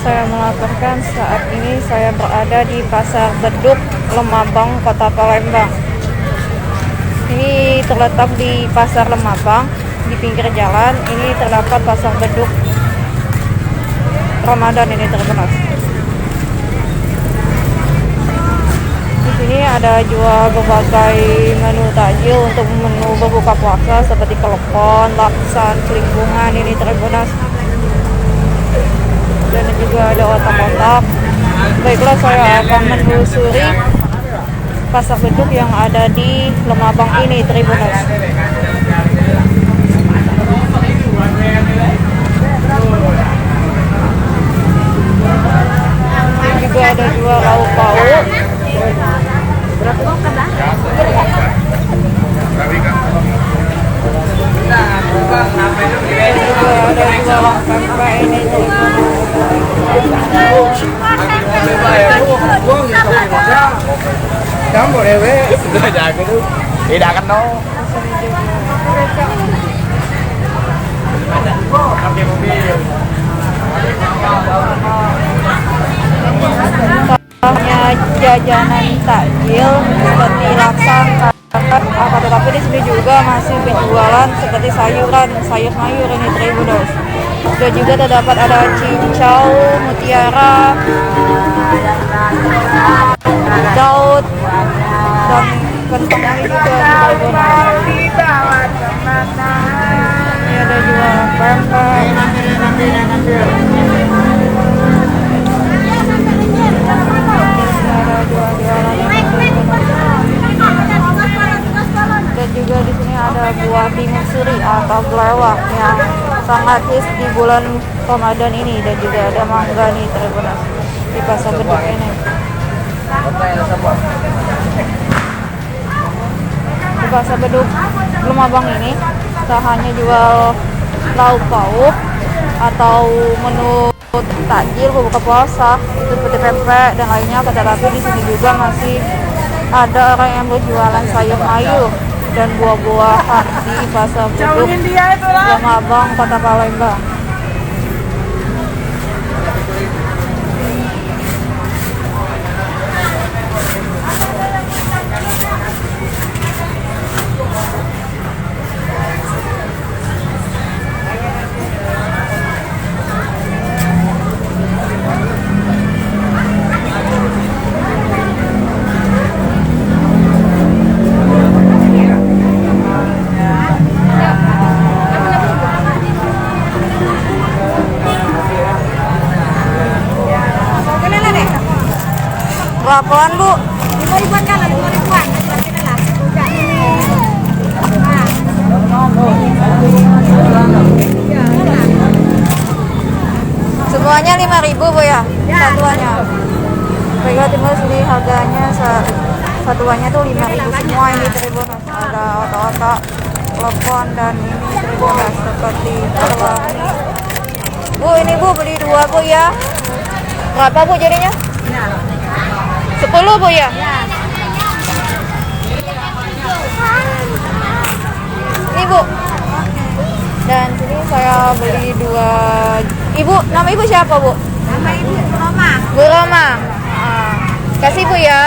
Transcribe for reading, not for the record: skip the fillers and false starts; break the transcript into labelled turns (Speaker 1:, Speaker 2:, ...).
Speaker 1: saya melaporkan saat ini saya berada di Pasar Beduk, Lemabang, Kota Palembang. Ini terletak di Pasar Lemabang, di pinggir jalan. Ini terdapat Pasar Beduk Ramadan ini terkenal. Di sini ada jual berbagai menu takjil untuk menu berbuka puasa seperti klepon, laksan, celingkungan ini terkenal. Dan juga ada otak-otak. Baiklah, saya akan menelusuri Pasar Beduk yang ada di Lemabang ini, Tribuners. Juga ada jual lauk pauk. Juga ada jual pempek ini,
Speaker 2: kamu dewe sudah jago tuh tidak akan no pakai mobil
Speaker 1: hanya jajanan takjil seperti laksan, akan tetapi di sini juga masih berjualan seperti sayuran, sayur mayur ini Tribuners. Dan juga terdapat ada cincau, mutiara, daun, dan kentang ini juga Tribuners. Ini ada jual pempek. Dan juga di sini ada buah timun suri atau belewah yang sangat hits di bulan Ramadan ini. Dan juga ada mangga nih Tribuners di Pasar Beduk ini. Di Pasar Beduk Lemabang ini tak hanya jual lauk pauk atau menu takjil berbuka puasa itu seperti pempek dan lainnya, tetapi di sini juga masih ada orang yang berjualan sayur mayur dan buah-buahan di Pasar Beduk Lemabang, Kota Palembang. Berapaan Bu?
Speaker 3: 5.000-an kan, 5.000-an.
Speaker 1: Semuanya 5.000 Bu ya? Satuannya. Baiklah Tribuners, ini harganya satuannya tuh 5.000 semua ini Tribuners. Ada otak-otak, telepon dan ini Tribuners seperti pelangi. Bu, ini Bu beli 2 Bu ya. Berapa Bu jadinya? 10 Bu ya? Ini Bu. Dan sini saya beli 2. Ibu, nama Ibu siapa Bu?
Speaker 3: Nama Ibu Roma.
Speaker 1: Bu Roma. Kasih Bu ya.